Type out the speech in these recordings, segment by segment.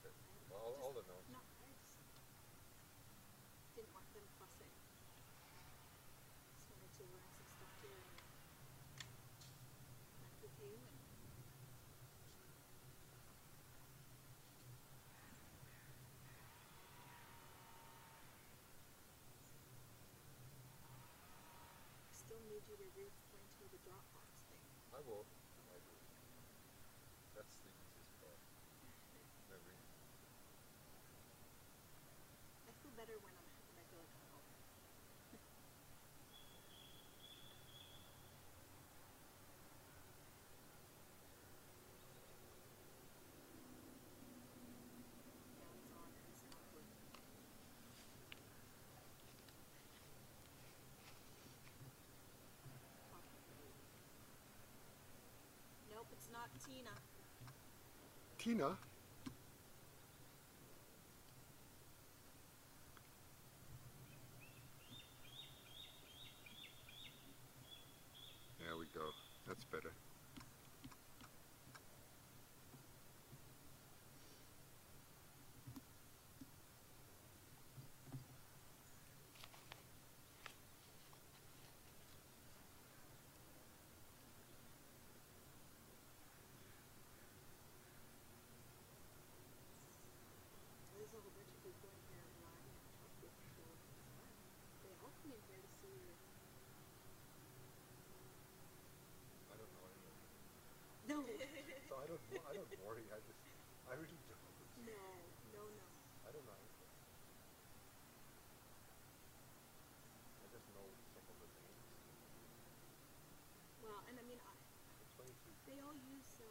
Okay. Well, all the notes. No, I just didn't want them fussing. Just wanted to learn some stuff here and connect with you and still need you to re-explain to me the Dropbox thing. I will. I will. That's the easiest part. Maybe. I feel better when I feel like I'm home. Now it's on and it's not working. Nope, it's not Tina. Tina? There we go. That's better. There's a whole bunch of people in here who I haven't talked with before. They all come in here to see you. I don't know anymore. No. So I don't worry. I really don't. No. I don't know. I just know some of the names. Well, and I mean, The 22. they all use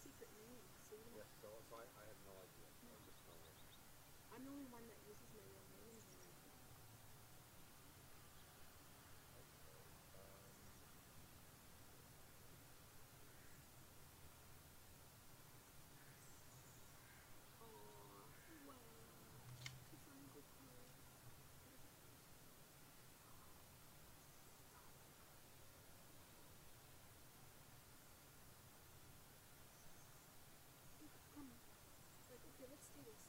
secret names, so you know. Yes, so I have no idea. I just know it. I'm the only one that uses my real name in here, I think. Okay, let's do this.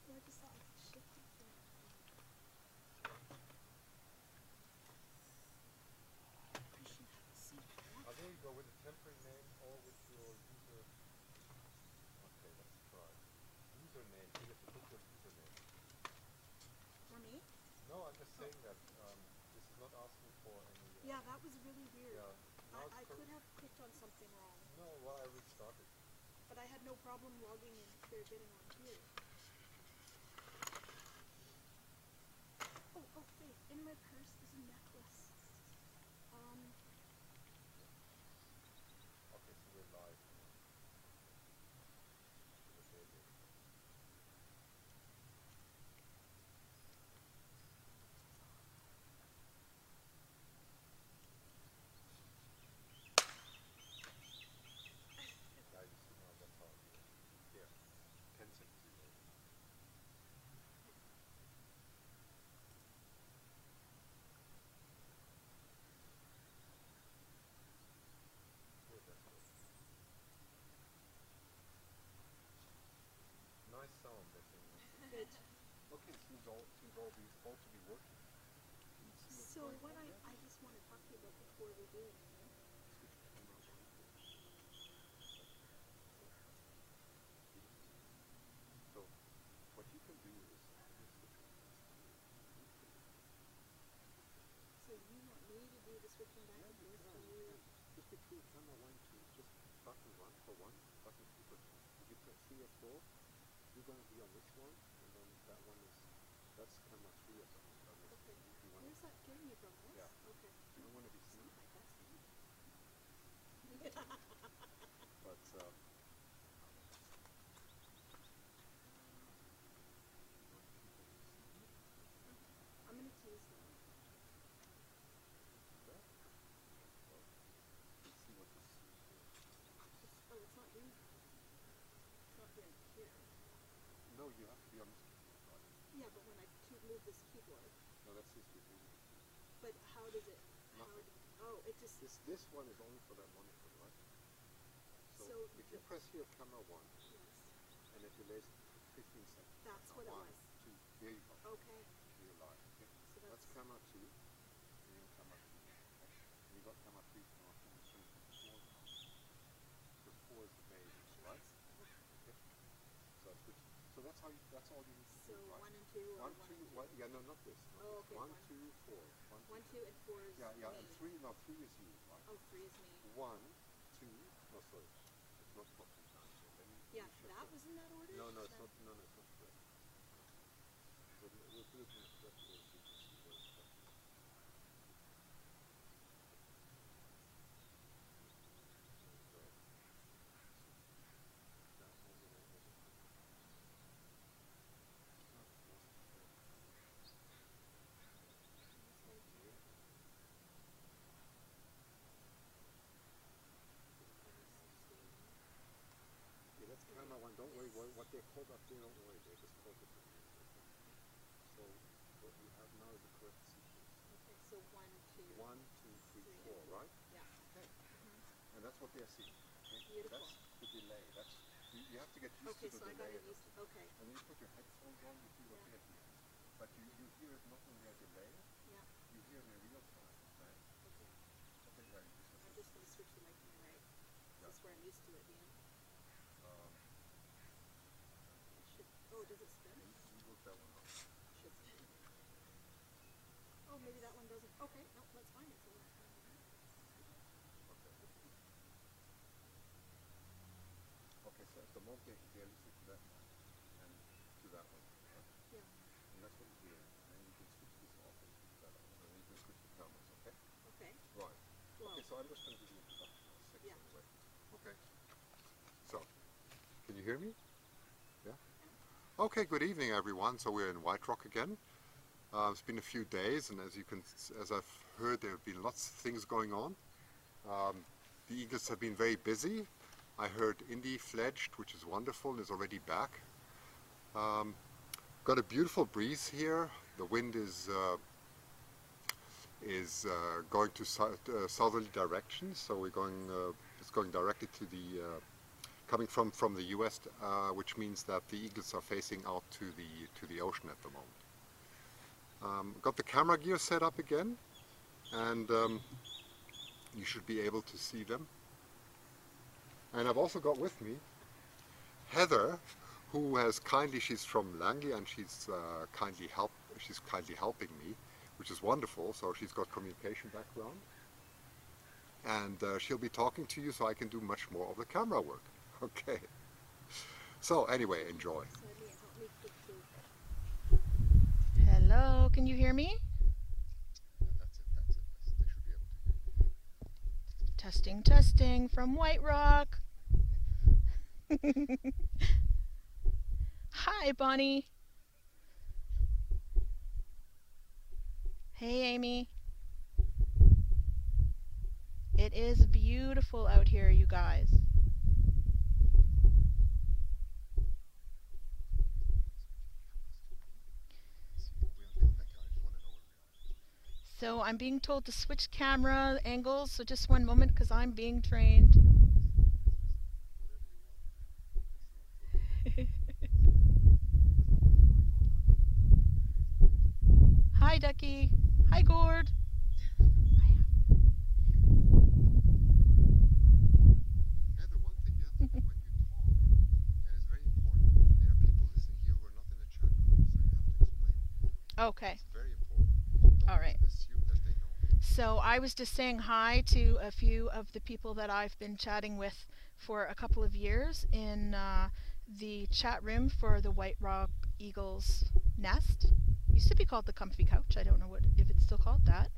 Yeah, I just thought I could shift it here. I should have a seat. There you go with the temporary name or with your user. Okay, let's try. Username. You have to put your username. For me? No, I'm just saying that this is not asking for any. Yeah, that was really weird. Yeah. I could have clicked on something wrong. No, well, I restarted. But I had no problem logging in here, getting on here. Oh, Faith, in my purse is a necklace. Okay, so we're live. Now you see now that's how I do it. Here, 10 seconds ago. Good, that's good. Nice sound, I think. Good. Okay, it seems all to be working. So what I just want to talk to you about before we do anything. So what you can do is So you want me to do the switching back and forth for you? just between camera 1 and 2, just button 1 for 1, button 2 for 2. If you press 3 or 4, you're going to be on this one, and then that one is, that's camera 3 or something. Okay. Where's that getting you from? This? Yeah. Okay. You don't want to be It's seen. not my best name. But I'm going to tease them. let's see what this is. It's not doing that. It's not doing it here. No, you have to be on this keyboard. Yeah, but when I move this keyboard. No, that's this keyboard. But how does it? Nothing. Oh, it just. This one is only for that monitor, right? So if you press here camera 1, Yes. and it delays 15 seconds. That's Now, what it one, was. two, there you go. Okay. You're live. Okay. So That's that's camera 2, and then camera 3. Okay. And you got camera 3 now, and it's going to come 4 now. Because 4 is the base, right? Okay. So switch. So that's how. That's all you need to So do, right? 1 and 2 or 1, 1 2, and 2? what? Yeah, no, not this. Not Oh, this. okay. 1, 2, 4. 1, 2, and 4 is Yeah, yeah, me. and 3. No, 3 is you, right? Oh, 3 is me. 1, 2. No, sorry. It's not talking time. So let me. Yeah, let me shift that it. was in that order? No, no, it's Then- not. No, no, it's not correct. So we'll do it in the correct order so you can see where it's correct. Yeah, that's camera 1. Don't worry what they're called up there. Don't worry, they're just called different names. Okay. So what you have now is the correct sequence. Okay, so 1, 2. 1, 2, 3, 4, right? Yeah. Okay. And that's what they're seeing. Okay? Beautiful. That's the delay. That's you have to get used Okay, to so the I got delay. it used to, okay. And then you put your headphones on, you feel okay at the end. But you hear it not when there's delay. Yeah. You hear it in real time. Right? Okay. Okay, yeah, you just I'm just going to switch the mic to my right. Yeah. This is where I'm used to it being. It should, oh, does it spin? you work that one out. Should spin. Oh, maybe that one doesn't. Okay, no, that's fine. It's a little Okay. Okay, so at the moment they're listening to that one and to that one. Right? Yeah. And that's what you're hearing. And then you can switch this off and switch that on. And then you can switch the cameras, okay? Okay. Right. Well, Okay, so I'm just going to give you an introduction. I'll Yeah. anyway. Okay. So, can you hear me? Yeah? Okay, good evening everyone. So we're in White Rock again. It's been a few days, and as I've heard, there have been lots of things going on. The eagles have been very busy. I heard Indy fledged, which is wonderful, and is already back. Got a beautiful breeze here. The wind is going to southerly direction, so we're going. It's going directly to the coming from the U.S., which means that the eagles are facing out to the ocean at the moment. Got the camera gear set up again, and you should be able to see them. And I've also got with me Heather, who has kindly, she's from Langley, and she's kindly helping me, which is wonderful. So she's got communication background, and she'll be talking to you, so I can do much more of the camera work. Okay. So anyway, enjoy. Hello, can you hear me? Yeah, that's it. They should be able to hear you. Testing, testing from White Rock. Hi, Bonnie. Hey, Amy. It is beautiful out here, you guys. So I'm being told to switch camera angles, so just one moment because I'm being trained. Hi, Ducky. Hi, Gord. Heather, one thing you have to do when you talk, and it's very important, there are people listening here who are not in the chat group, so you have to explain what you're doing. Okay. It's very important. Don't All right. assume that they know. So I was just saying hi to a few of the people that I've been chatting with for a couple of years in the chat room for the White Rock Eagles Nest. Used to be called the Comfy Couch. I don't know if it's still called that.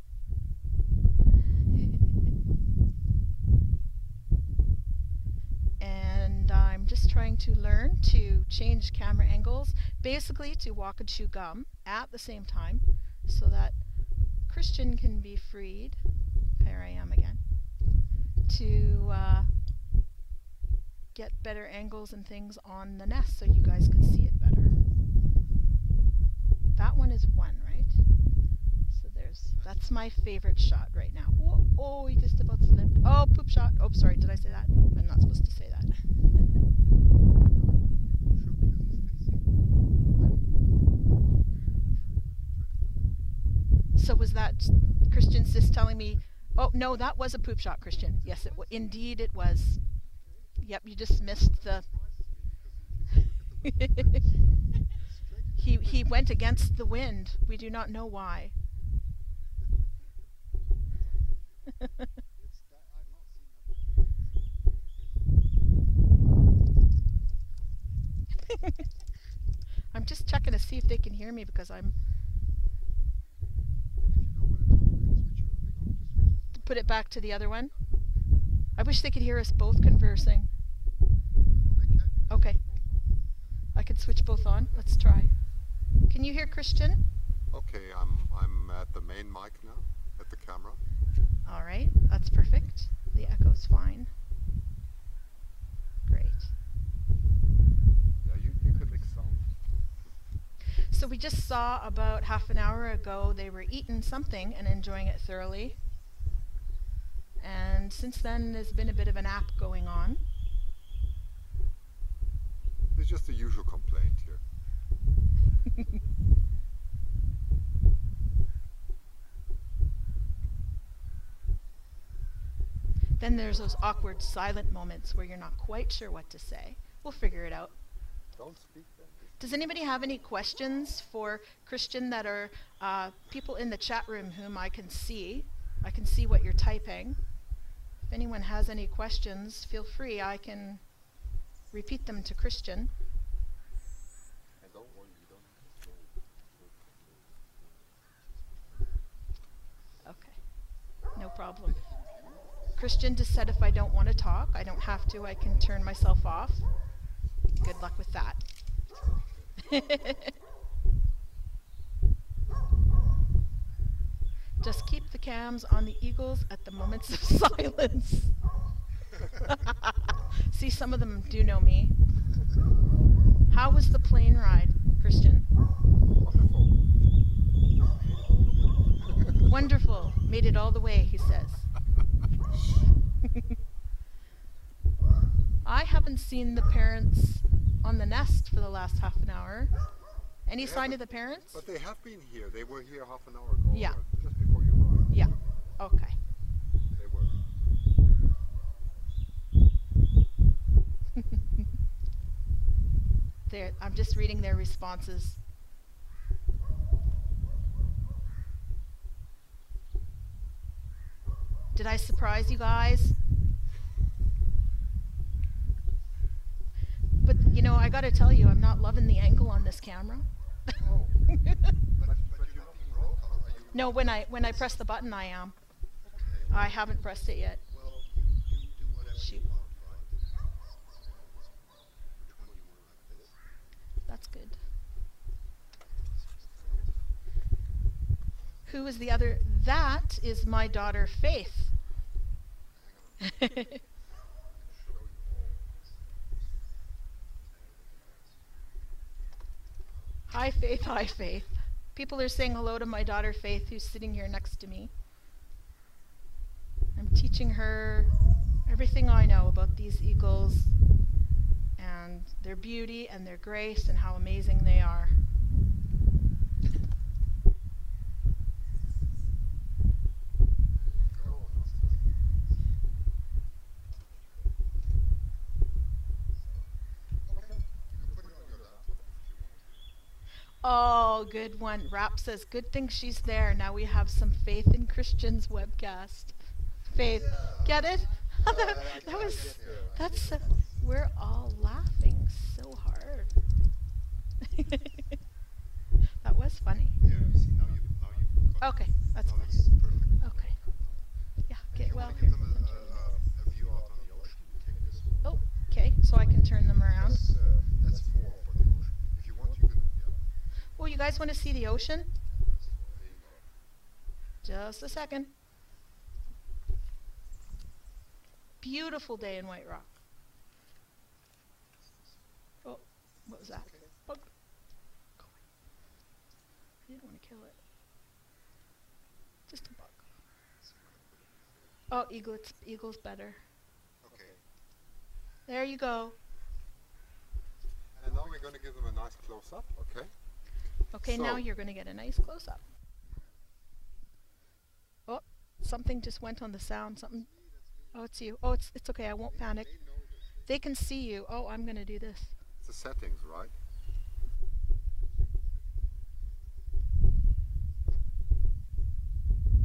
And I'm just trying to learn to change camera angles, basically to walk and chew gum at the same time, so that Christian can be freed. There I am again. To get better angles and things on the nest so you guys can see it better. That one is 1, right? So that's my favorite shot right now. Whoa, oh, he just about slipped. Oh, poop shot. Oh, sorry, did I say that? I'm not supposed to say that. was that? Christian's just telling me, oh, no, that was a poop shot, Christian. Yes, indeed it was. Yep, you just missed the... he went against the wind. We do not know why. I'm just checking to see if they can hear me because I'm... Put it back to the other one. I wish they could hear us both conversing. Okay. I could switch both on. Let's try. Can you hear Christian? Okay, I'm at the main mic now, at the camera. All right, that's perfect. The echo's fine. Great. Yeah, you can mix sound. So we just saw about half an hour ago they were eating something and enjoying it thoroughly. And since then there's been a bit of an app going on. It's just the usual complaint here. Then there's those awkward silent moments where you're not quite sure what to say. We'll figure it out. Don't speak then. Does anybody have any questions for Christian that are people in the chat room whom I can see? I can see what you're typing. If anyone has any questions, feel free. I can repeat them to Christian. And don't worry, you don't have to. Okay, no problem. Christian just said if I don't want to talk, I don't have to. I can turn myself off. Good luck with that. Just keep the cams on the eagles at the moments of silence. See, some of them do know me. How was the plane ride, Christian? Wonderful. Wonderful. Made it all the way, he says. I haven't seen the parents on the nest for the last half an hour. Any sign of the parents? But they have been here. They were here half an hour ago. Yeah. Just before you arrived. Yeah. Okay. They were. I'm just reading their responses. Did I surprise you guys? But, you know, I gotta tell you, I'm not loving the angle on this camera. Oh. But you're not being broadcast. Are you? No, when I press the button, I am. Okay. I haven't pressed it yet. Well, you do whatever Shoot. you want, right? Which one do you want like this? That's good. Who is the other? That is my daughter, Faith. Hi, Faith. Hi, Faith. People are saying hello to my daughter, Faith, who's sitting here next to me. I'm teaching her everything I know about these eagles and their beauty and their grace and how amazing they are. Oh, good one. Rap says, good thing she's there. Now we have some faith in Christian's webcast. Faith. Get it? We're all laughing so hard. That was funny. Yeah, see, now you Okay, that's fine. it's perfect. Okay. Yeah, If okay, you well. want to give them a view out on the ocean, you take this one. Oh, okay, so I can turn them around. That's 4 for the ocean. If you want, you can, yeah. Oh, you guys want to see the ocean? There you go. Just a second. Beautiful day in White Rock. Oh, what was that? Bug. Go away. I didn't want to kill it. Just a bug. Oh, eagle's better. Okay. There you go. And now we're going to give them a nice close-up, okay? Okay, So- now you're going to get a nice close-up. something just went on the sound. Something. Oh, it's you. Oh, it's okay. I won't panic. They can see you. Oh, I'm gonna do this. It's the settings, right?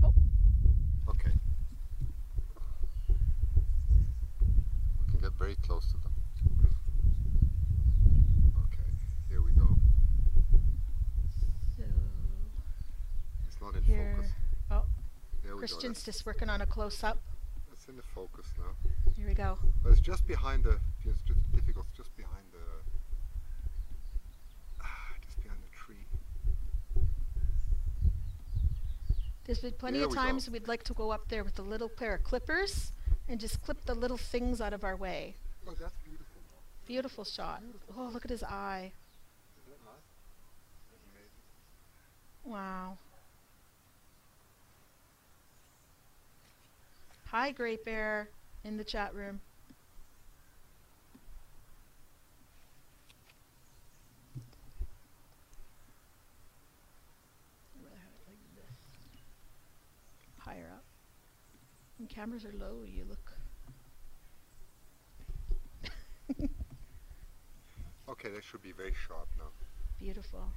Oh. Okay. We can get very close to them. Okay, here we go. So It's not in here. focus. Oh, There we Christian's go. just working on a close-up. That's in the focus now. Here we go. But it's just behind the. It's just difficult. It's just behind the. Just behind the tree. There's been plenty There of we times go. we'd like to go up there with a little pair of clippers and just clip the little things out of our way. Oh, that's beautiful. Beautiful shot. Oh, look at his eye. Isn't that nice? That's amazing. Wow. Hi, Great Bear, in the chat room. I'd rather have it like this. Higher up. When cameras are low, you look. Okay, that should be very sharp now. Beautiful.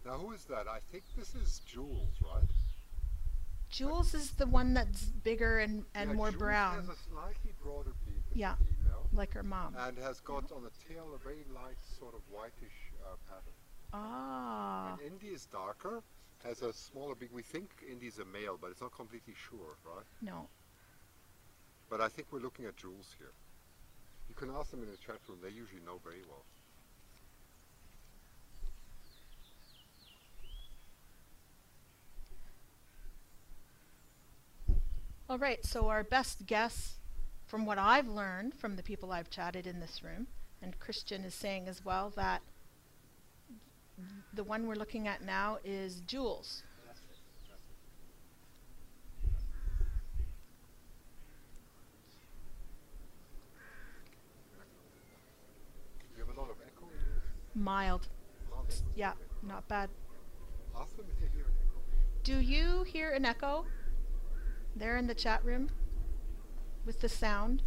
Now, who is that? I think this is Jules, right? Jules is the one that's bigger and Yeah, more Jules brown, has a slightly broader beak, as Yeah. a female, like her mom. and has got on the tail a very light sort of whitish pattern. Ah, And Indy is darker, has a smaller beak. We think Indy's a male, but it's not completely sure, right? no. But I think we're looking at Jules here. You can ask them in the chat room. They usually know very well. All right, so our best guess, from what I've learned from the people I've chatted in this room, and Christian is saying as well, that the one we're looking at now is Jules. You have a lot of echo in this? Mild. Well, Yeah, not bad. ask them if they hear an echo. Do you hear an echo there in the chat room with the sound?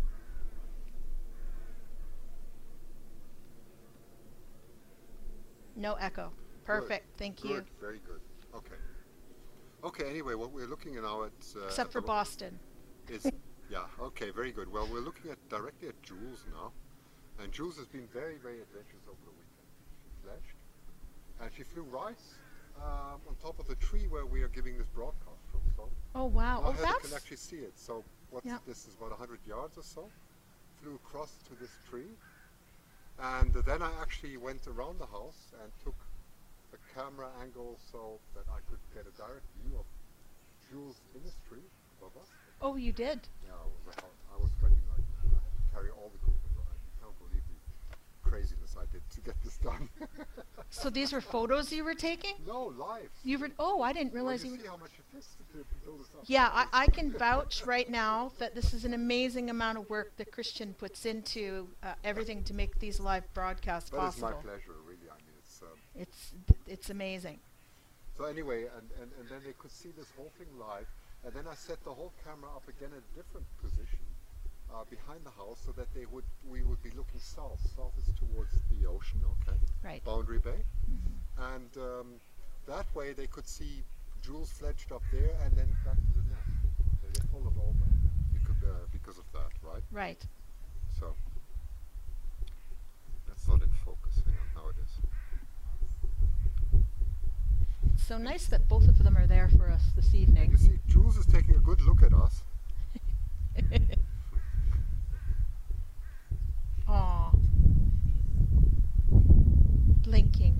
No echo. Perfect. Thank you. Good, very good. Okay. Okay, anyway, what we're looking at now Except for Boston. is yeah, okay, very good. Well, we're looking at directly at Jules now. And Jules has been very, very adventurous over the weekend. She fledged. And she flew right on top of the tree where we are giving this broadcast from. So Oh wow. now Oh, Heather can that's actually see it. So what's Yeah. this is about 100 yards or so. Flew across to this tree. And then I actually went around the house and took a camera angle so that I could get a direct view of Jules in this tree above us. Oh, you did. Yeah, I was sweating like I had to carry all the equipment. I can't believe the craziness I did to get this done. So these were photos you were taking? No, live. You were. Oh, I didn't realize you you were. see how much it is to build this up. Yeah, I can vouch right now that this is an amazing amount of work that Christian puts into everything to make these live broadcasts But it's my possible. pleasure, really. I mean, It's amazing. so anyway, and then they could see this whole thing live, and then I set the whole camera up again in a different position behind the house, so that we would be looking south. South is towards the ocean, okay, Right. Boundary Bay, and that way they could see Jules fledged up there, and then back to the nest. They followed all that because of that, right? Right. So that's not in focus. Hang on, now it is. It's so nice that both of them are there for us this And evening. you see, Jules is taking a good look at us. Aw. Blinking.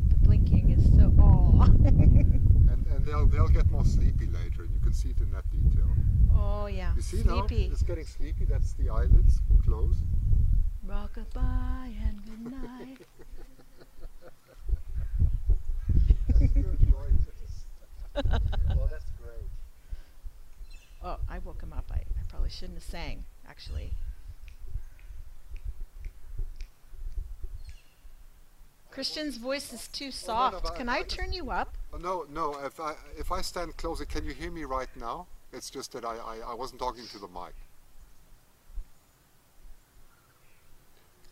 The blinking is so. Aw. And they'll get more sleepy later. You can see it in that detail. Oh yeah. You see Sleepy. now, it's getting sleepy. That's the eyelids closed. Rockabye and good night. That's good, enjoying this. Oh, that's great. Oh, I woke him up. I probably shouldn't have sang, actually. Christian's voice is too soft. Can I turn you up? No. If I stand closer, can you hear me right now? It's just that I wasn't talking to the mic.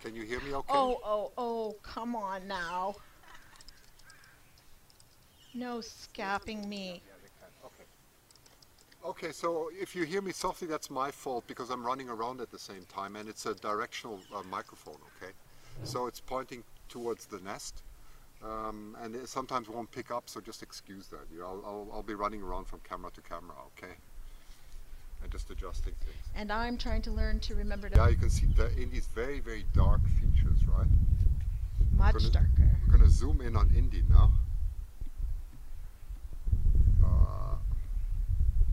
Can you hear me okay? Oh, come on now. No scapping me. Yeah, they can. Okay. Okay, so if you hear me softly, that's my fault because I'm running around at the same time, and it's a directional microphone, okay? So it's pointing towards the nest, and it sometimes won't pick up, so just excuse that. You know, I'll be running around from camera to camera, okay? And just adjusting things. And I'm trying to learn to remember to... Yeah, you can see the Indy's very, very dark features, right? Much darker. We're going to zoom in on Indy now.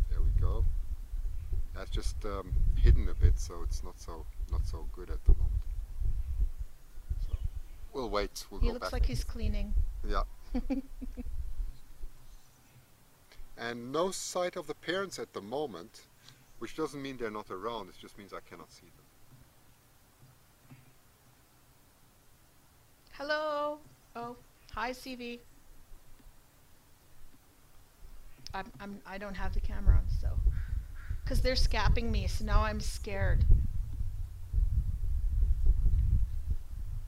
There we go. That's just hidden a bit, so it's not so good at the moment. So we'll wait. We'll go back. He looks like he's cleaning. Yeah. And no sight of the parents at the moment, which doesn't mean they're not around. It just means I cannot see them. Hello. Oh, hi, CV. I don't have the camera on, so because they're scapping me, so now I'm scared.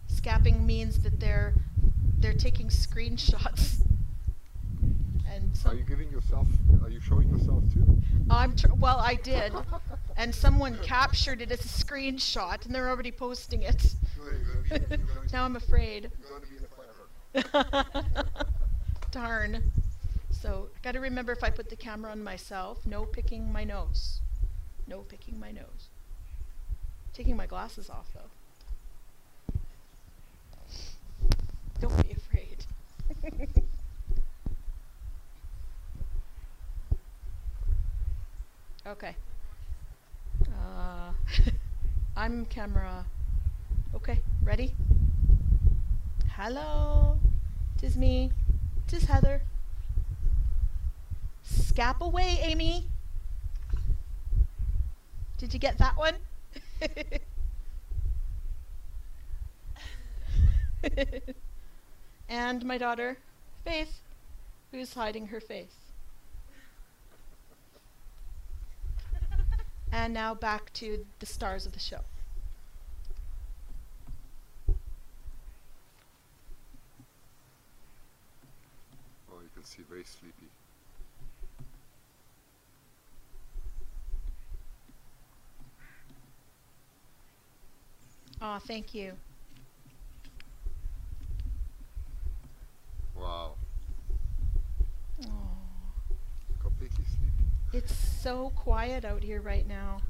Scapping means that they're taking screenshots. And are you giving yourself? Are you showing yourself too? Well, I did, and someone captured it as a screenshot, and they're already posting it. Now I'm afraid. Darn. So I got to remember, if I put the camera on myself, no picking my nose. No picking my nose. Taking my glasses off though. Don't be afraid. Okay. I'm camera. Okay, ready? Hello. 'Tis me. 'Tis Heather. Scap away, Amy. Did you get that one? And my daughter, Faith, who's hiding her face. And now back to the stars of the show. Oh, you can see very sleepy. Oh, thank you. Wow. Oh. Completely sleepy. It's so quiet out here right now.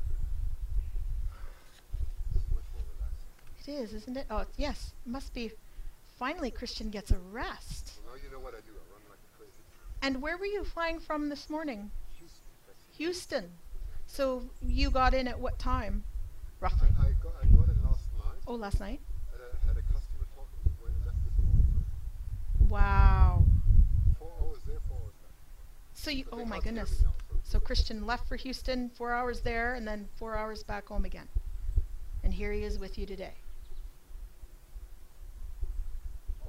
It is, isn't it? Oh, yes. Must be. Finally, Christian gets a rest. Well, now you know what I do. I run like a crazy. And where were you flying from this morning? Houston. Houston. So you got in at what time, roughly? I got in last night. Oh, last night? Had a customer talking when I left this morning. Wow. 4 hours there, 4 hours back. So you, But oh they my can't hear me goodness. now, So Christian left for Houston, 4 hours there, and then 4 hours back home again. And here he is with you today.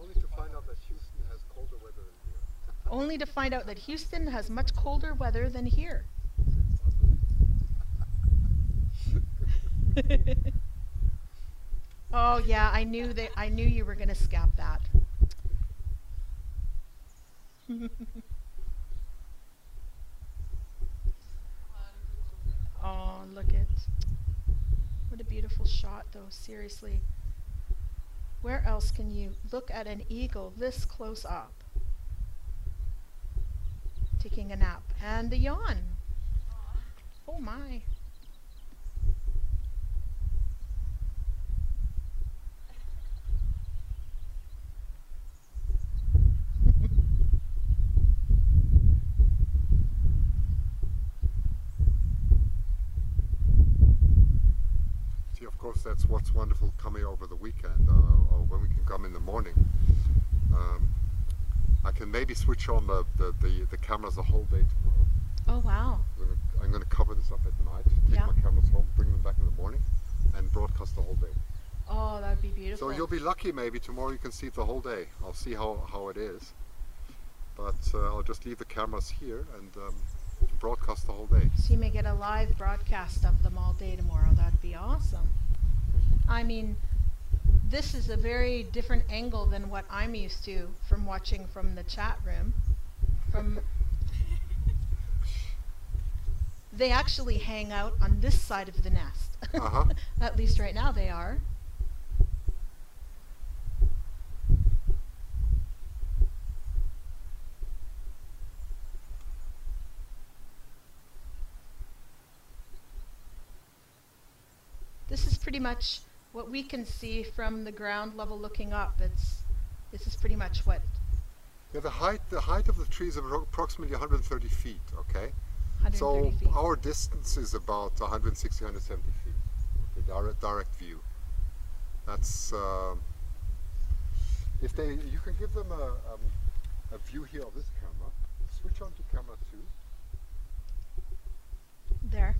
Only to find out that Houston has colder weather than here. Only to find out that Houston has much colder weather than here. Oh yeah, I knew you were going to scap that. Oh, look at what a beautiful shot though, seriously. Where else can you look at an eagle this close up? Taking a nap and a yawn. Oh my. See, of course, that's what's wonderful coming over the weekend, or when we can come in the morning. I can maybe switch on the cameras the whole day tomorrow. Oh wow. I'm going to cover this up at night, take Yeah. my cameras home, bring them back in the morning, and broadcast the whole day. Oh, that'd be beautiful. So you'll be lucky. Maybe tomorrow you can see it the whole day. I'll see how it is. But I'll just leave the cameras here and broadcast the whole day. So you may get a live broadcast of them all day tomorrow. That'd be awesome. I mean, this is a very different angle than what I'm used to from watching from the chat room. They actually hang out on this side of the nest. Uh-huh. At least right now they are. This is pretty much what we can see from the ground level looking up. This is pretty much what. Yeah, the height of the trees is approximately 130 feet. Okay. 130 So feet. our distance is about 160, 170 feet. Okay, direct view. That's you can give them a view here of this camera. Switch on to camera 2. There.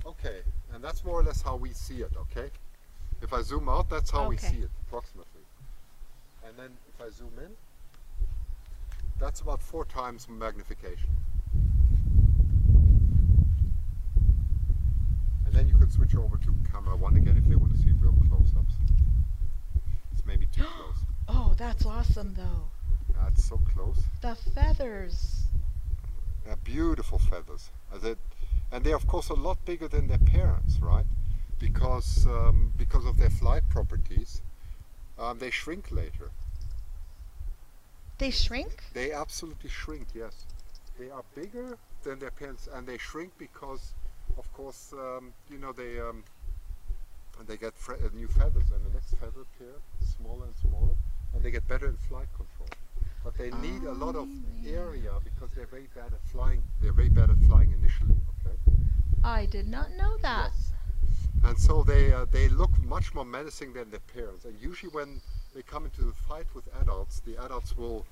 Okay, and that's more or less how we see it. Okay. If I zoom out, that's how we Okay. see it approximately. And then if I zoom in, that's about 4 times magnification. And then you can switch over to camera 1 again if they want to see real close-ups. It's maybe too close. Oh, that's awesome though. That's so close. The feathers. They're beautiful feathers. And they're of course a lot bigger than their parents, right? Because of their flight properties, they shrink later. They shrink? They absolutely shrink, yes. They are bigger than their parents, and they shrink because, of course, you know, they get new feathers, and the next feather appear smaller and smaller, and they get better in flight control. But they need a lot of area because they're very bad at flying. They're very bad at flying initially. Okay. I did not know that. Yes. And so they look much more menacing than their parents. And usually when they come into the fight with adults, the adults will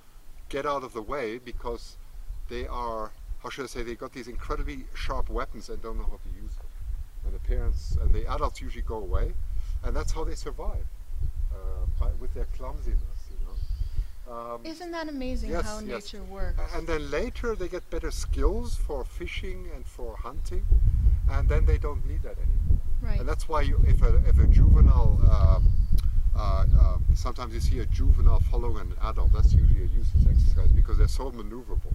get out of the way because they are, how should I say, they got these incredibly sharp weapons and don't know how to use them. And the parents and the adults usually go away, and that's how they survive, with their clumsiness, you know. Isn't that amazing yes, how yes. nature works? And then later they get better skills for fishing and for hunting, and then they don't need that anymore. Right. And that's why if a juvenile, sometimes you see a juvenile following an adult, that's usually a useless exercise because they're so maneuverable.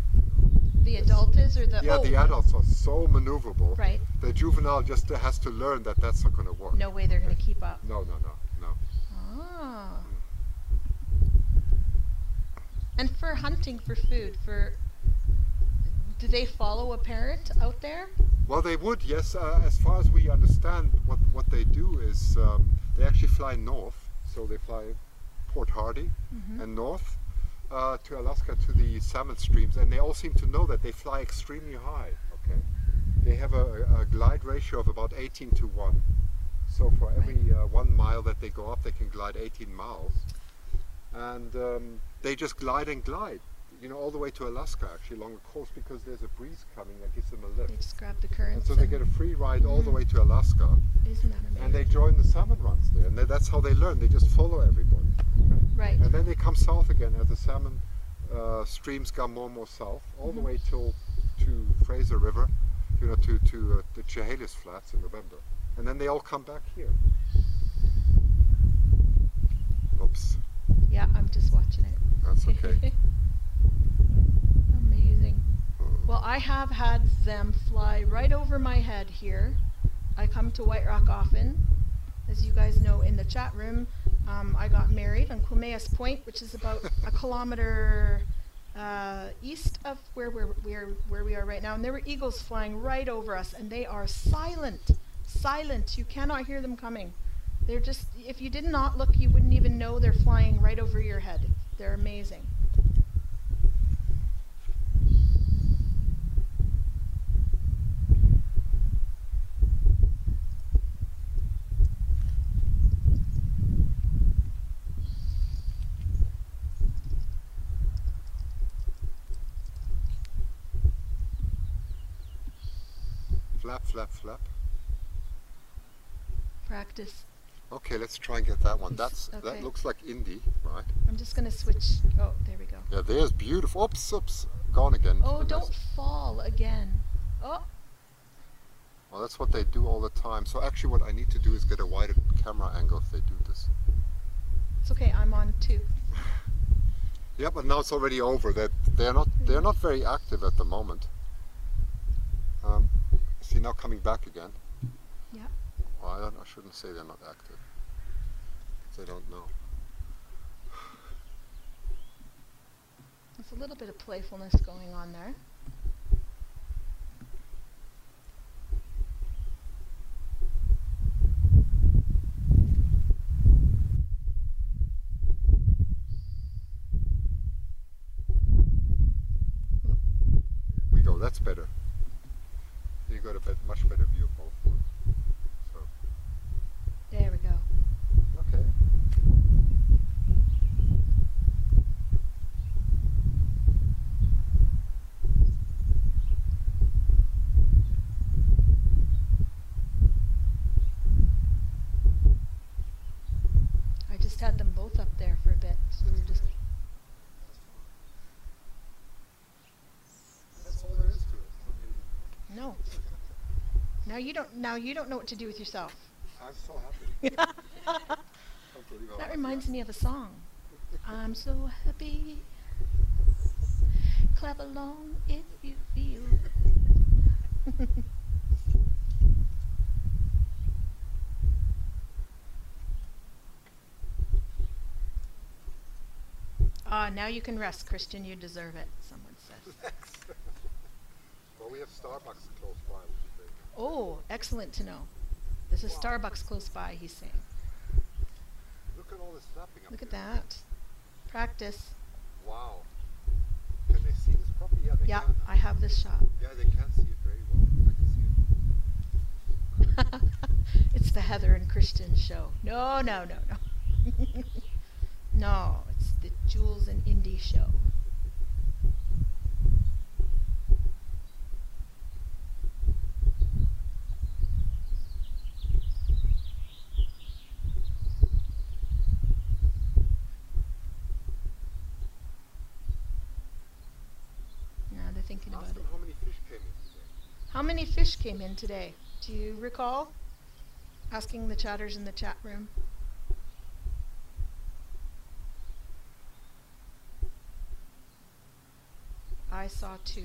The adult is, or the Yeah, the adults are so maneuverable. Right. The juvenile just has to learn that that's not going to work. No way they're going to keep up. No. Ah. And for hunting for food, do they follow a parent out there? Well, they would, yes. As far as we understand, what they do is they actually fly north. So they fly Port Hardy and north to Alaska to the salmon streams, and they all seem to know that they fly extremely high. Okay, they have a glide ratio of about 18:1. So for every 1 mile that they go up, they can glide 18 miles, and they just glide and glide, you know, all the way to Alaska actually along the coast because there's a breeze coming that gives them a lift. They just grab the currents. And so they get a free ride all the way to Alaska. Isn't that amazing? And they join the salmon runs there, and that's how they learn. They just follow everybody. Okay? Right. And then they come south again as the salmon streams come more and more south, all the way to Fraser River, you know, to the Chehalis Flats in November. And then they all come back here. Oops. Yeah, I'm just watching it. That's okay. Amazing. Well, I have had them fly right over my head here. I come to White Rock often. As you guys know in the chat room, I got married on Quilmeas Point, which is about a kilometer east of where we are right now. And there were eagles flying right over us, and they are silent. Silent. You cannot hear them coming. They're just, if you did not look, you wouldn't even know they're flying right over your head. They're amazing. Flap, flap, flap. Practice. Okay, let's try and get that one. Okay. That looks like Indy, right? I'm just going to switch. Oh, there we go. Yeah, there's beautiful. Oops, oops, gone again. Oh, don't fall again. Oh. Well, that's what they do all the time. So actually what I need to do is get a wider camera angle if they do this. It's okay, I'm on 2. Yeah, but now it's already over. They're not very active at the moment. See, now coming back again. Yeah. Well, I shouldn't say they're not active. They don't know. There's a little bit of playfulness going on there. We go. That's better. You got a much better view of both. So. There we go. Okay. I just had them both up there for a bit, so we were just... That's all there is to it. No. Now you don't know what to do with yourself. I'm so happy. That reminds me of a song. I'm so happy. Clap along if you feel. Now you can rest, Christian. You deserve it, someone says. Well, we have Starbucks close by, which is very good. Oh, excellent to know. There's a Starbucks close by, he's saying. Look at all this flapping up Look at here. that. Practice. Wow. Can they see this properly? Yeah, they Yeah, can. I have this shot. Yeah, they can see it very well. I can see it. It's the Heather and Christian show. No. No, it's the Jules and Indy show. Now they're thinking about Ask them it. how many fish came in today. How many fish came in today? Do you recall? Asking the chatters in the chat room. I saw 2.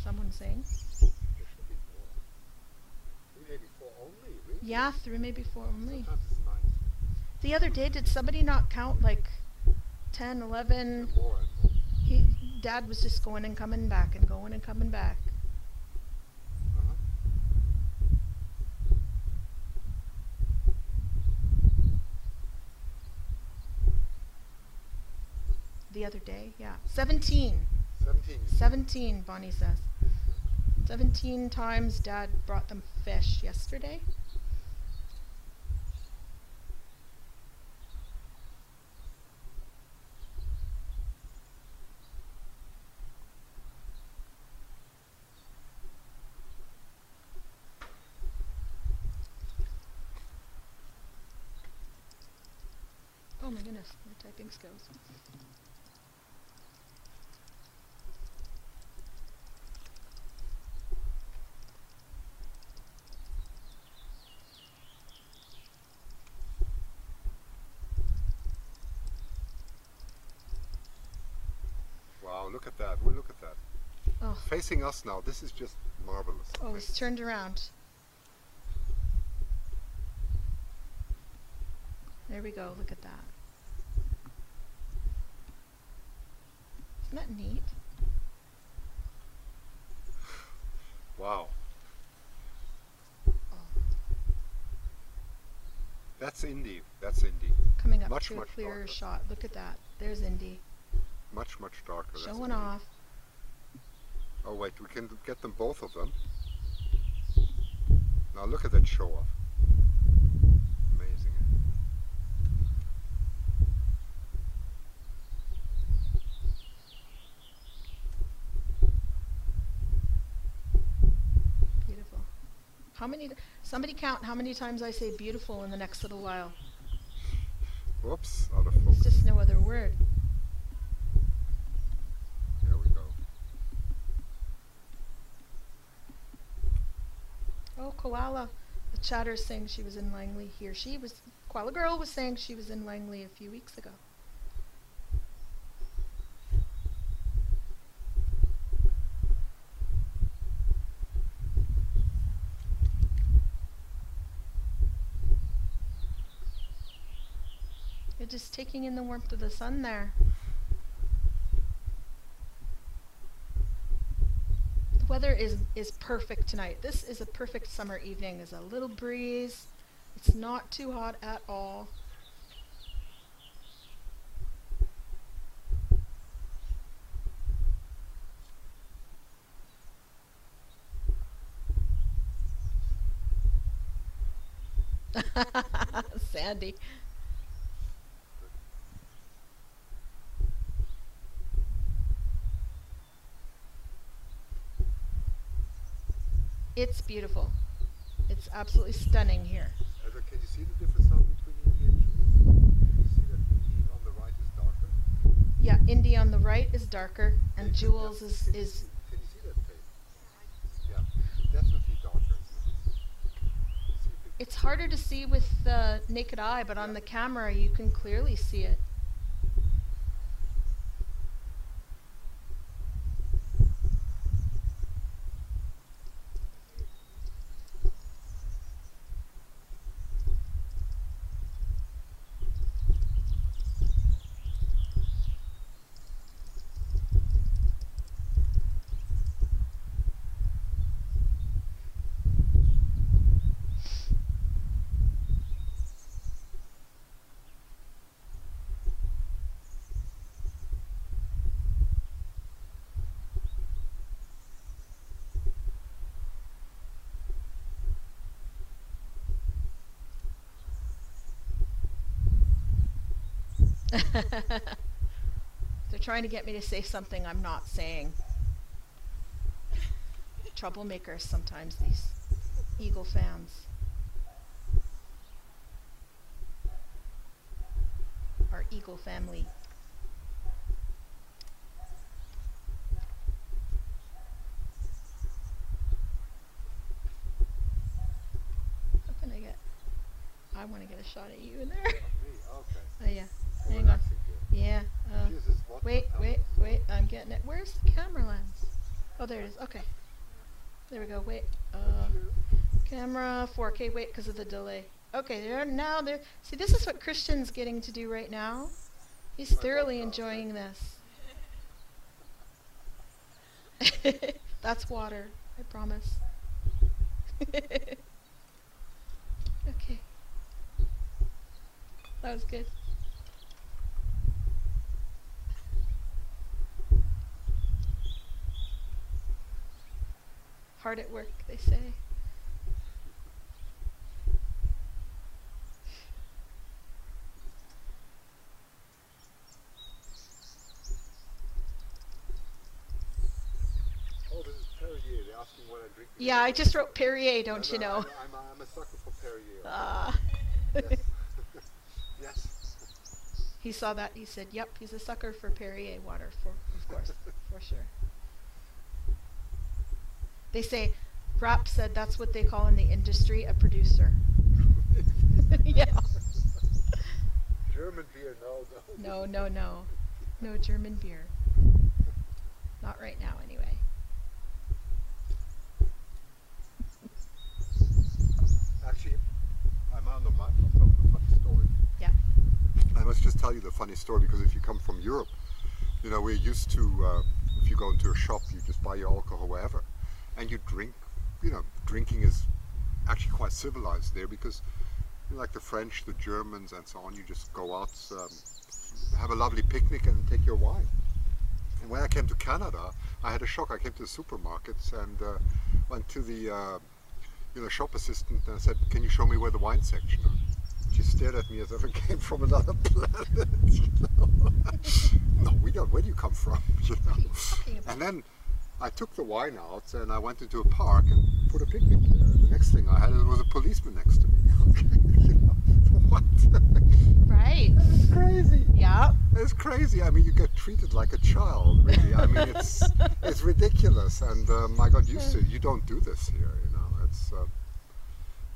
Someone saying. There should be more. 3, maybe 4 only, really? Yeah, 3, maybe 4 only. Sometimes it's 9. The other day, did somebody not count like 10, 11? More and more. Dad was just going and coming back and going and coming back. Uh-huh. The other day, yeah. 17. 17. 17, Bonnie says. 17 times Dad brought them fish yesterday. Oh my goodness, my typing skills. Wow, look at that. Well, look at that. Oh, Facing us now. This is just marvelous. oh, it's turned around. There we go, look at that. Isn't that neat? Wow. Oh. That's Indy. That's Indy. Coming up Much, to a much clearer darker. shot. Look at that. There's Indy. Much, much darker. That's Showing Indy. off. Oh wait, we can get them both of them. Now look at that show off. Amazing. Beautiful. Somebody count how many times I say beautiful in the next little while. Whoops, out of focus. There's just no other word. There we go. Oh, koala. The chatter's saying she was in Langley. Koala Girl was saying she was in Langley a few weeks ago. You're just taking in the warmth of the sun there. The weather is perfect tonight. This is a perfect summer evening. There's a little breeze. It's not too hot at all. Sandy. It's beautiful. It's absolutely stunning here. Can you see the difference now between Indy and Jules? Can you see that Indy on the right is darker? Yeah, Indy on the right is darker, and Jules is. Can you see that tape? Yeah, definitely darker. It's harder to see with the naked eye, but on the camera you can clearly see it. They're trying to get me to say something I'm not saying. Troublemakers sometimes, these Eagle fans. Our Eagle family. How can I get? I want to get a shot at you in there. Okay. Oh yeah. Hang on. Yeah. Wait. I'm getting it. Where's the camera lens? Oh, there it is. Okay. There we go. Wait. Camera 4K. Wait, because of the delay. Okay. Now they're. See, this is what Christian's getting to do right now. He's thoroughly enjoying this. That's water. I promise. Okay. That was good. Hard at work, they say. Oh, this is Perrier. They're asking what I drink. Yeah, I just wrote Perrier, don't you know? I'm a sucker for Perrier. Yes. Yes. He saw that. He said, "Yep, he's a sucker for Perrier water, of course, for sure." They say, Rapp said that's what they call in the industry a producer. Yeah. German beer, no. No German beer. Not right now, anyway. Actually, I'm on the mic. I'll tell you a funny story. Yeah. I must just tell you the funny story because if you come from Europe, you know, we're used to, if you go into a shop, you just buy your alcohol wherever. And you drink, you know, drinking is actually quite civilized there because, you know, like the French, the Germans and so on, you just go out, have a lovely picnic and take your wine. And when I came to Canada, I had a shock. I came to the supermarkets and went to the you know, shop assistant and I said, "Can you show me where the wine section are?" She stared at me as if I came from another planet. You know? No, we don't. Where do you come from? You know? And then I took the wine out and I went into a park and put a picnic there. The next thing I had was a policeman next to me. You know, what? Right. It's crazy. Yeah. It's crazy. I mean, you get treated like a child, really. I mean, it's ridiculous, and I got used to it. You don't do this here, you know. It's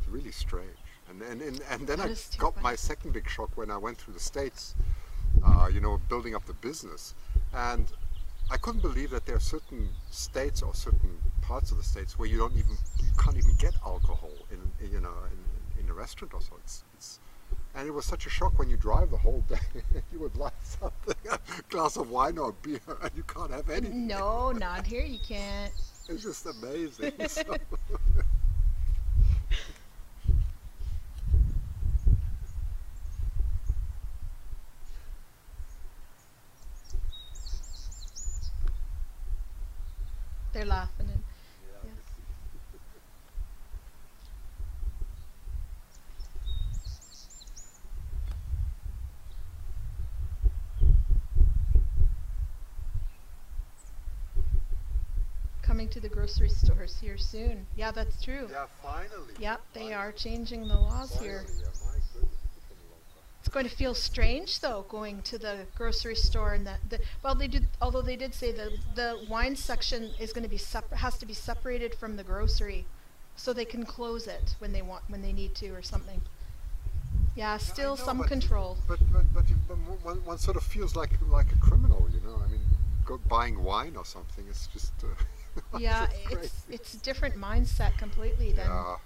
really strange. And then I got my second big shock when I went through the States, you know, building up the business, and I couldn't believe that there are certain states or certain parts of the States where you can't even get alcohol in a restaurant or so. And it was such a shock when you drive the whole day. You would like something, a glass of wine or beer, and you can't have anything. No, not here. You can't. It's just amazing. So. They're laughing. And, yeah. Coming to the grocery stores here soon. Yeah, that's true. Yeah, finally. Yeah, they are changing the laws here. Yeah, my goodness, it's been a long time. It's going to feel strange though, going to the grocery store and well, they did. Although they did say the wine section is going to be has to be separated from the grocery, so they can close it when they need to or something. Yeah, still some control. But one sort of feels like a criminal, you know. I mean, buying wine or something. It's just. Yeah, it's a different mindset completely than. Yeah.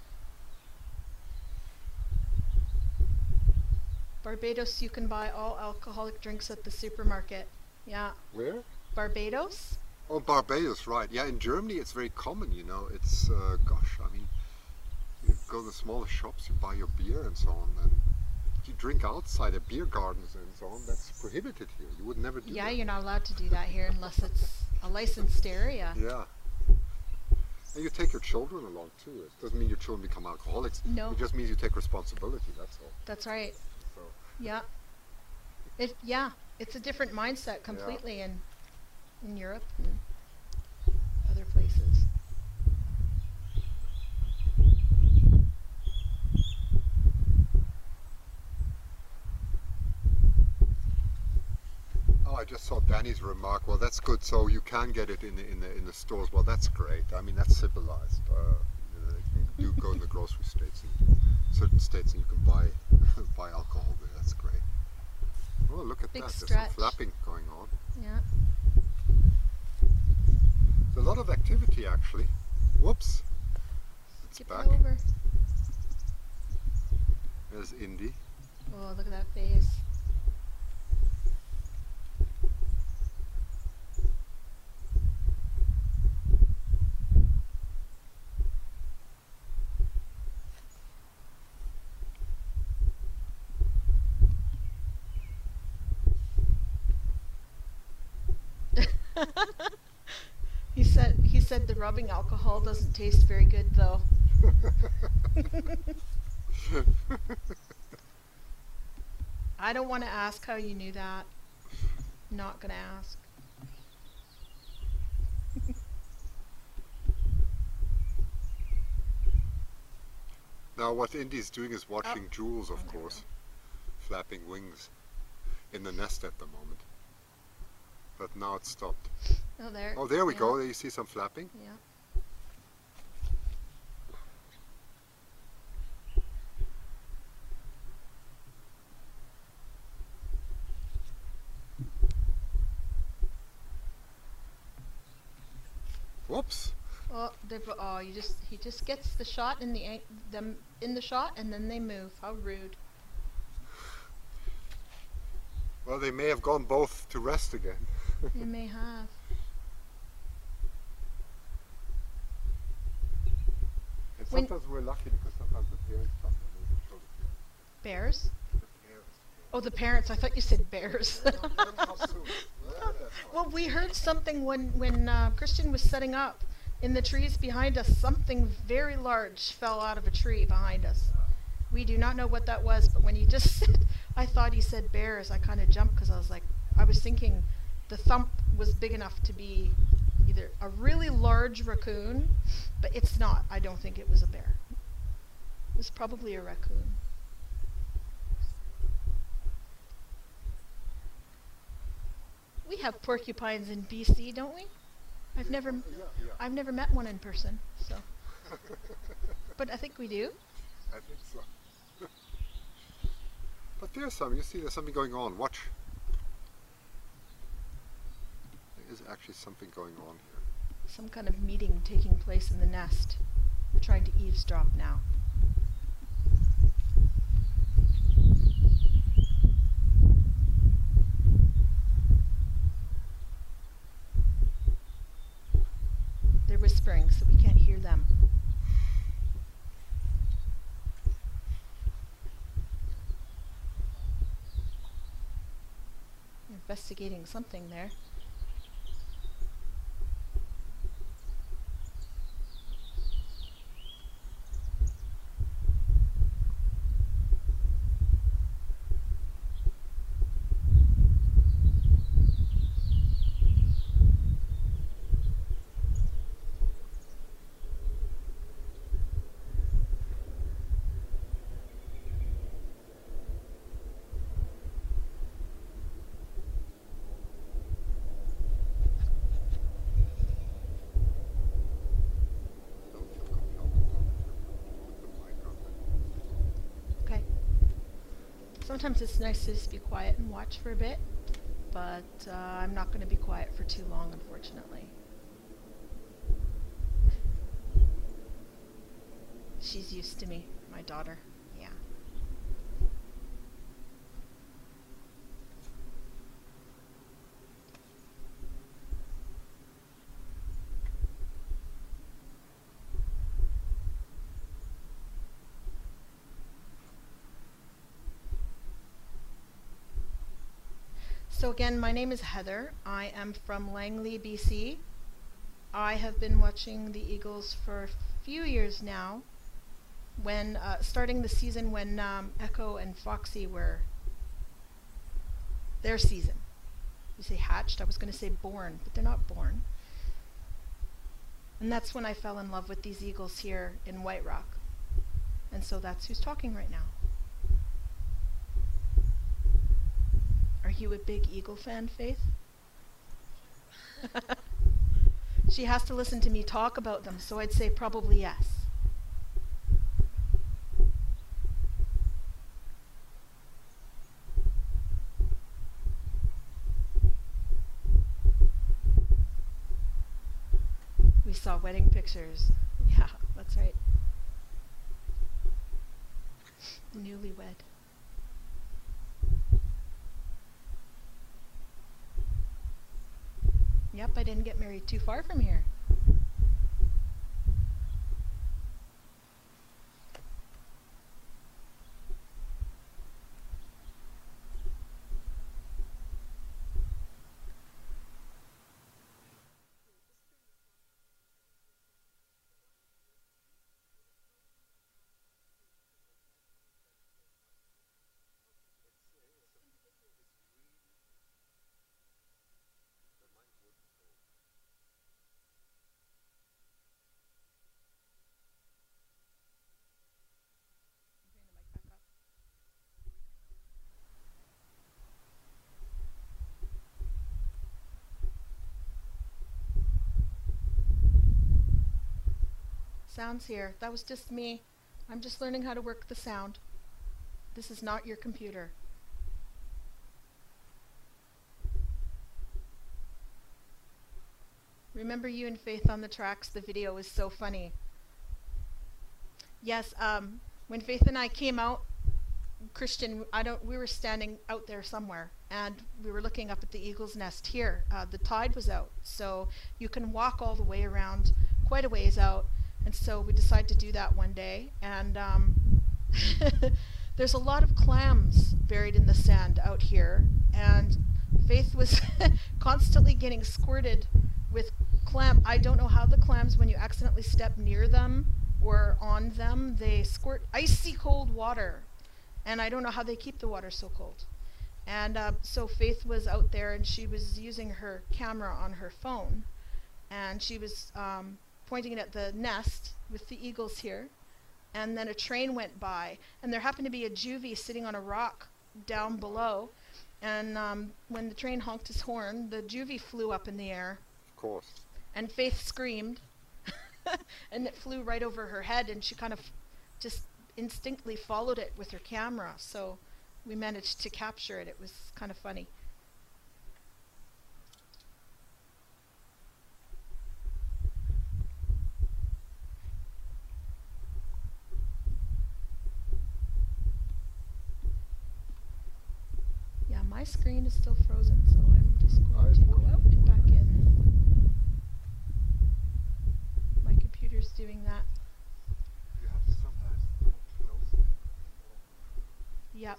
Barbados, you can buy all alcoholic drinks at the supermarket. Yeah. Where? Barbados? Oh, Barbados, right. Yeah, in Germany it's very common, you know. It's, gosh, I mean, you go to the smallest shops, you buy your beer and so on, and you drink outside at beer gardens and so on. That's prohibited here. You would never do that. Yeah, you're not allowed to do that here unless it's a licensed area. Yeah. And you take your children along too. It doesn't mean your children become alcoholics. No. It just means you take responsibility, that's all. That's right. So. Yeah. It's a different mindset completely in Europe and other places. Oh, I just saw Danny's remark. Well, that's good. So you can get it in the stores. Well, that's great. I mean, that's civilized. You know, you can go in the grocery certain states, and you can buy buy alcohol there. That's great. Oh, look at Big that. stretch. There's some flapping going on. Yeah. There's a lot of activity actually. Whoops. It's Skip back. it over. There's Indy. Oh, look at that face. He said the rubbing alcohol doesn't taste very good though. I don't want to ask how you knew that. Not gonna ask. Now what Indy's doing is watching Jules, of there we course, flapping wings in the nest at the moment. But now it's stopped. Oh, there. Oh, there we Yeah. go. There you see some flapping. Yeah. Whoops. Oh, he just gets the shot in them in the shot and then they move. How rude. Well, they may have gone both to rest again. They may have. And sometimes we're lucky because sometimes the parents come and they can show the kids. Bears? The parents. Oh, the parents. I thought you said bears. Let them come soon. Let them come. Well, we heard something when Christian was setting up in the trees behind us. Something very large fell out of a tree behind us. We do not know what that was, but when he just said, I thought he said bears, I kind of jumped because I was thinking the thump was big enough to be either either a really large raccoon, but it's not. I don't think it was a bear. It was probably a raccoon. We have porcupines in BC, don't we? I've never met one in person, so. But I think we do. I think so. But there's something going on. Watch. There is actually something going on here. Some kind of meeting taking place in the nest. We're trying to eavesdrop now. They're whispering, so we can't hear them. Investigating something there. Sometimes it's nice to just be quiet and watch for a bit, but I'm not going to be quiet for too long, unfortunately. She's used to me, my daughter. Yeah. So again, my name is Heather. I am from Langley BC. I have been watching the eagles for a few years now, when starting the season when Echo and Foxy were their season. You say hatched, I was going to say born, but they're not born. And that's when I fell in love with these eagles here in White Rock. And so that's who's talking right now. Are you a big eagle fan, Faith? She has to listen to me talk about them, so I'd say probably yes. We saw wedding pictures. Yeah, that's right. Newlywed. Yep, I didn't get married too far from here. Sounds here. That was just me. I'm just learning how to work the sound. This is not your computer. Remember you and Faith on the tracks? The video is so funny. Yes, when Faith and I came out, Christian, we were standing out there somewhere, and we were looking up at the eagle's nest here. The tide was out, so you can walk all the way around, quite a ways out. And so we decided to do that one day, and there's a lot of clams buried in the sand out here, and Faith was constantly getting squirted with clam. I don't know how the clams, when you accidentally step near them or on them, they squirt icy cold water, and I don't know how they keep the water so cold. And so Faith was out there, and she was using her camera on her phone, and she was pointing it at the nest with the eagles here, and then a train went by, and there happened to be a juvie sitting on a rock down below, and when the train honked his horn, the juvie flew up in the air. Of course. And Faith screamed, and it flew right over her head, and she kind of just instinctively followed it with her camera, so we managed to capture it. It was kind of funny. Yeah, my screen is still frozen, so I'm just going to go out and back in. My computer's doing that. You have to sometimes close it. Yep.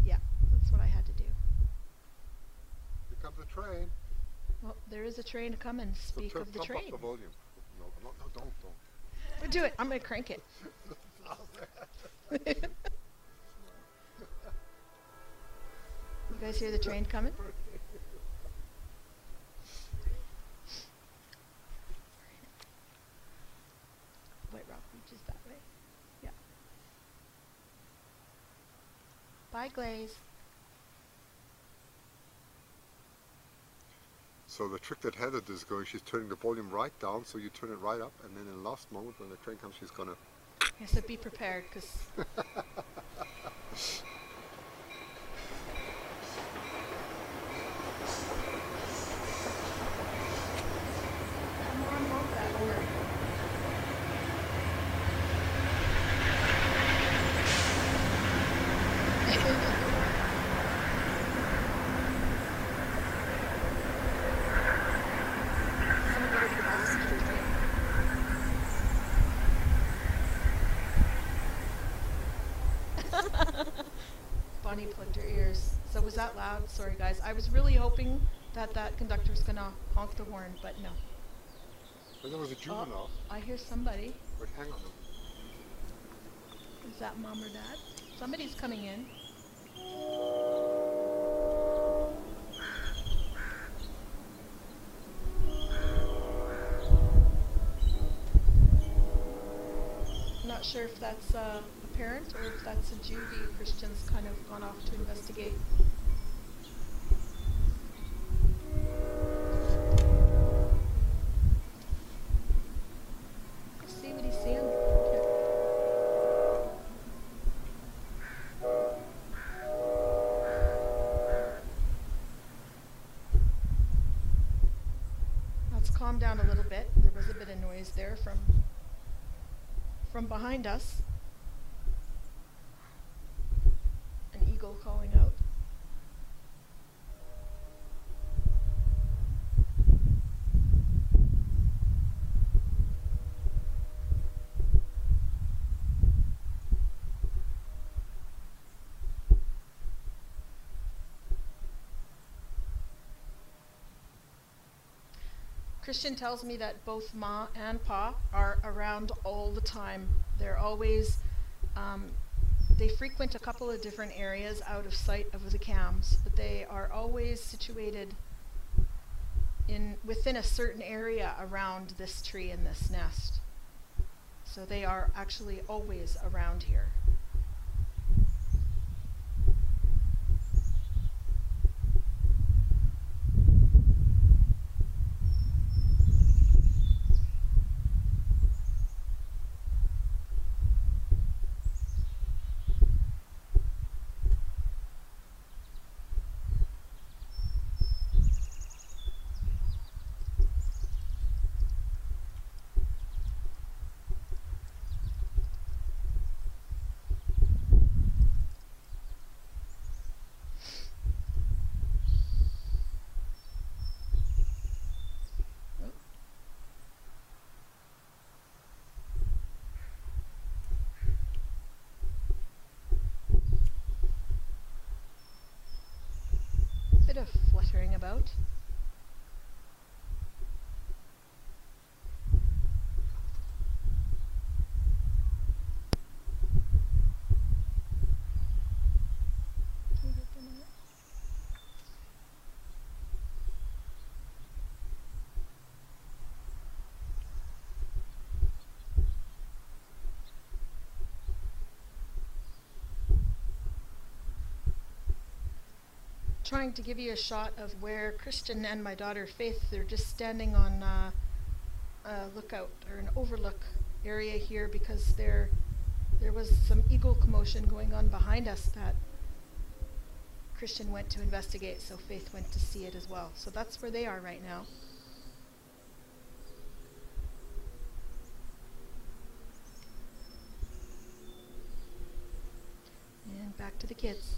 Yeah, that's what I had to do. Here comes the train. Well, there is a train coming. Speak of the train. Up the volume. No, don't. But do it. I'm going to crank it. You guys hear the train coming? White Rock Beach is that way. Yeah. Bye, Glaze. So the trick that Heather is going, she's turning the volume right down, so you turn it right up, and then in the last moment when the train comes, she's gonna... I said be prepared, because... Come on, honk that horn. Bonnie plugged her ears. So was that loud? Sorry guys. I was really hoping that that conductor was gonna honk the horn, but no. But there was a juvenile. I hear somebody. Wait, hang on. Is that mom or dad? Somebody's coming in. I'm not sure if that's a parent or if that's a juvie. Christian's kind of gone off to investigate. Let's see what he's seeing. Okay. Let's calm down a little bit. There was a bit of noise there from behind us. An eagle calling out. Christian tells me that both Ma and Pa are around all the time. They're always, they frequent a couple of different areas out of sight of the cams, but they are always situated within a certain area around this tree and this nest. So they are actually always around here. Bit of fluttering about. trying to give you a shot of where Christian and my daughter Faith, they're just standing on a lookout or an overlook area here because there was some eagle commotion going on behind us that Christian went to investigate, so Faith went to see it as well. So that's where they are right now. And back to the kids.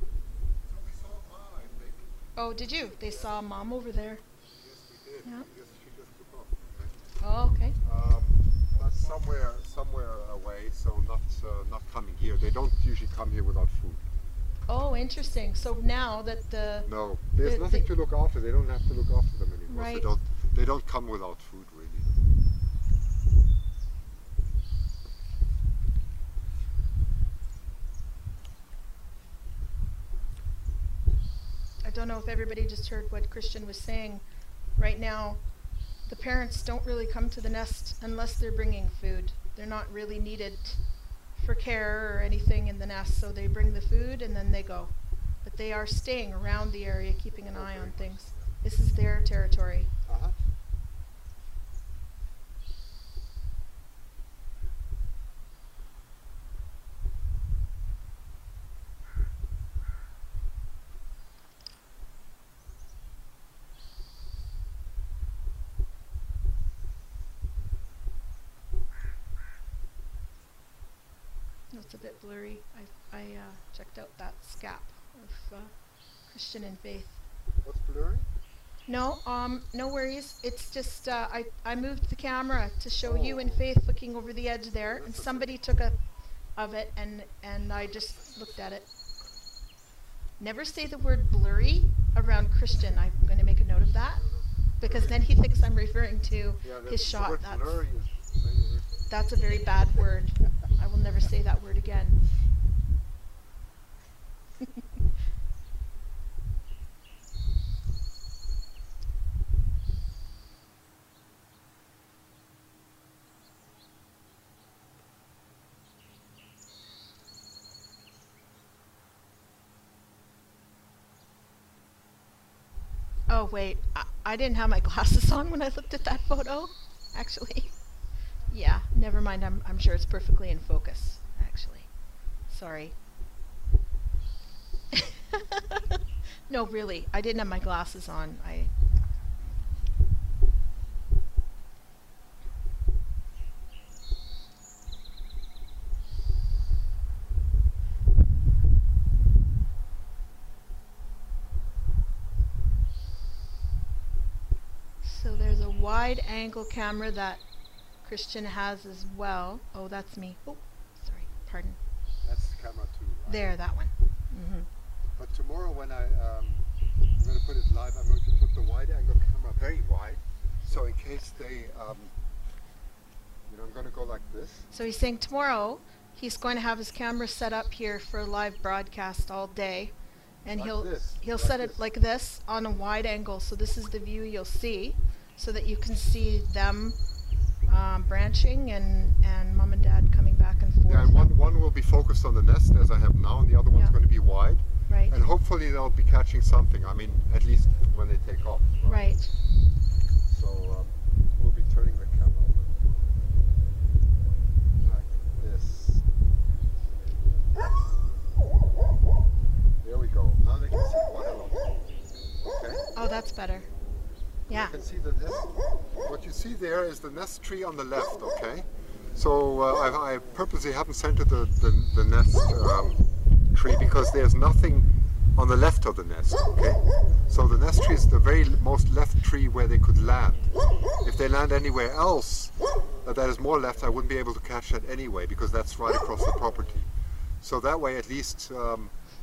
So we saw Mom, I think. Oh, did you? They saw Mom over there. Yes, we did. Yeah. She just took off. Oh, okay. But somewhere away, so not coming here. They don't usually come here without food. Oh, interesting. So now that No, there's nothing to look after. They don't have to look after them anymore. Right. So they don't come without food, really. I don't know if everybody just heard what Christian was saying. Right now, the parents don't really come to the nest unless they're bringing food. They're not really needed for care or anything in the nest, so they bring the food and then they go. But they are staying around the area, keeping an eye on things. This is their territory. Uh-huh. It's a bit blurry. I checked out that scap of Christian and Faith. What's blurry? No, no worries. It's just I moved the camera to show you and Faith looking over the edge there, and somebody took a of it, and I just looked at it. Never say the word blurry around Christian. I'm going to make a note of that, because then he thinks I'm referring to his shot. That's a very bad word. I will never say that word again. Oh wait, I didn't have my glasses on when I looked at that photo, actually. Yeah, never mind. I'm sure it's perfectly in focus, actually. Sorry. No, really, I didn't have my glasses on. So there's a wide angle camera that Christian has as well. Oh, that's me. Oh, sorry. Pardon. That's camera 2, right? There, that one. Mm-hmm. But tomorrow when I'm going to put it live, I'm going to put the wide angle camera very wide. So in case they, I'm going to go like this. So he's saying tomorrow he's going to have his camera set up here for a live broadcast all day. And Like he'll set it like this on a wide angle. So this is the view you'll see, so that you can see them branching and Mom and Dad coming back and forth. Yeah, and one will be focused on the nest as I have now, and the other one's going to be wide. Right. And hopefully they'll be catching something. I mean, at least when they take off. Right. So we'll be turning the camera like this. There we go. Now they can see quite a lot. Okay. Oh, that's better. Yeah. You can see the nest. What you see there is the nest tree on the left, okay? So I purposely haven't centered the nest tree because there's nothing on the left of the nest, okay? So the nest tree is the very most left tree where they could land. If they land anywhere else that is more left, I wouldn't be able to catch that anyway because that's right across the property. So that way at least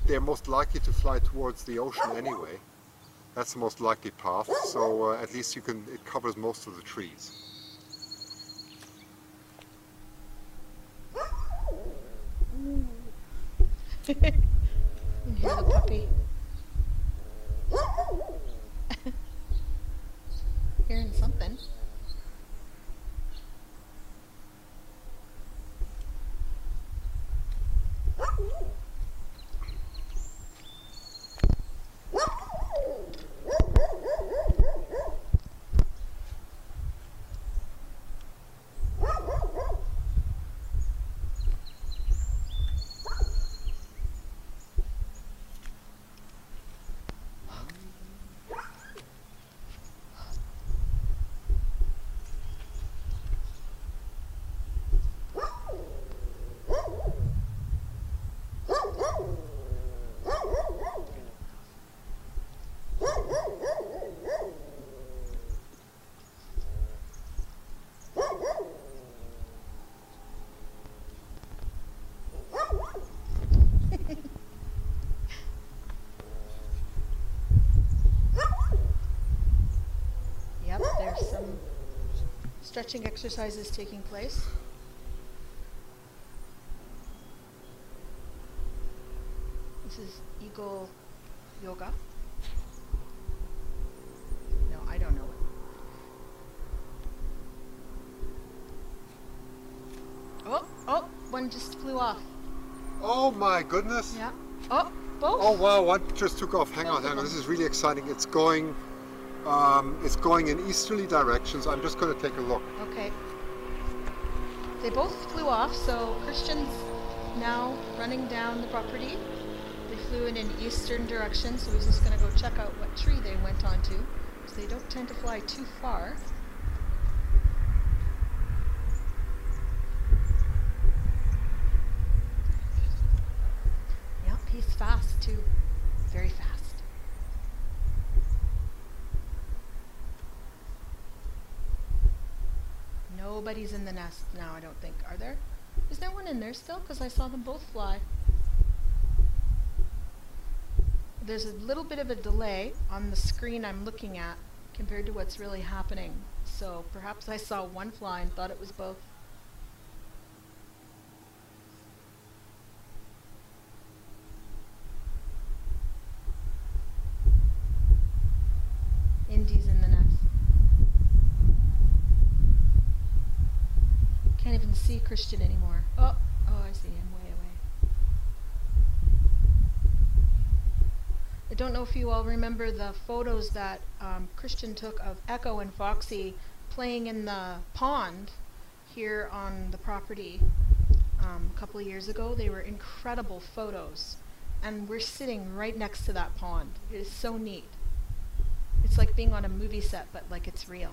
they're most likely to fly towards the ocean anyway. That's the most likely path, so at least it covers most of the trees. You can hear the puppy. Hearing something. stretching exercises taking place. This is eagle yoga. No, I don't know it. Oh, one just flew off. Oh my goodness! Yeah. Oh, both? Oh wow, one just took off. Hang on. This is really exciting. It's going in easterly directions. I'm just going to take a look. Okay. They both flew off, so Christian's now running down the property. They flew in an eastern direction, so he's just going to go check out what tree they went onto, because they don't tend to fly too far. Yep, he's fast too. Very fast. Nobody's in the nest now, I don't think. Are there? Is there one in there still? Because I saw them both fly. There's a little bit of a delay on the screen I'm looking at compared to what's really happening. So perhaps I saw one fly and thought it was both. Indy's in the nest. Can't even see Christian anymore. Oh, I see him way away. I don't know if you all remember the photos that Christian took of Echo and Foxy playing in the pond here on the property a couple of years ago. They were incredible photos, and we're sitting right next to that pond. It is so neat. It's like being on a movie set, but like it's real.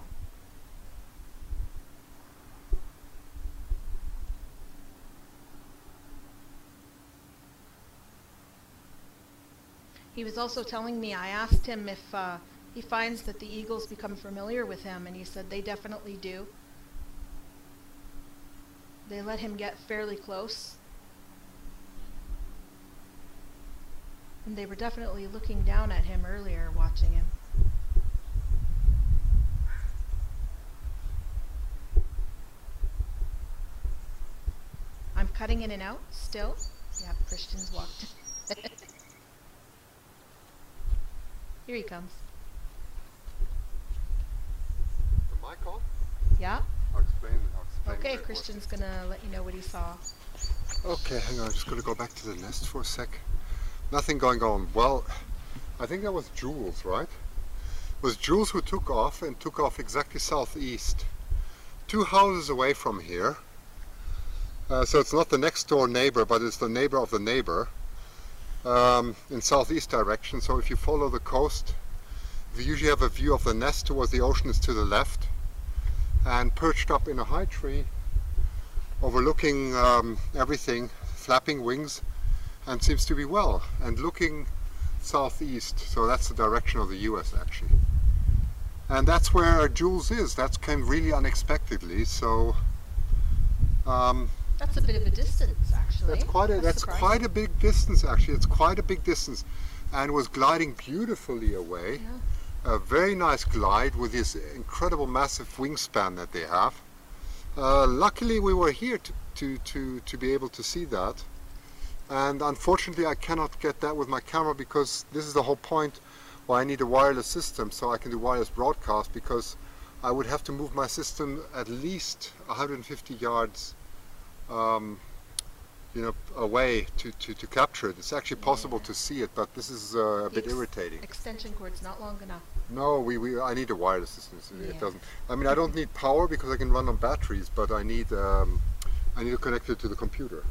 He was also telling me, I asked him if he finds that the eagles become familiar with him, and he said they definitely do. They let him get fairly close. And they were definitely looking down at him earlier, watching him. I'm cutting in and out still. Yep, Christian's walked. Here he comes. The mic on? Yeah? I'll explain. Okay, Christian's gonna let you know what he saw. Okay, hang on. I'm just going to go back to the nest for a sec. Nothing going on. Well, I think that was Jules, right? It was Jules who took off and took off exactly southeast. 2 houses away from here. So it's not the next door neighbor, but it's the neighbor of the neighbor. In southeast direction, so if you follow the coast, you usually have a view of the nest towards the ocean is to the left, and perched up in a high tree, overlooking everything, flapping wings, and seems to be well, and looking southeast, so that's the direction of the US actually. And that's where Jules is. That came really unexpectedly, so that's a bit of a distance, actually. That's quite a big distance, actually. It's quite a big distance, and was gliding beautifully away. Yeah. A very nice glide with this incredible massive wingspan that they have. Luckily, we were here to be able to see that, and unfortunately, I cannot get that with my camera because this is the whole point why I need a wireless system so I can do wireless broadcast, because I would have to move my system at least 150 yards away to capture it. It's actually possible to see it, but this is a bit irritating. Extension cord's not long enough. No, I need a wireless system. It doesn't. I mean, I don't need power because I can run on batteries, but I need to connect it to the computer.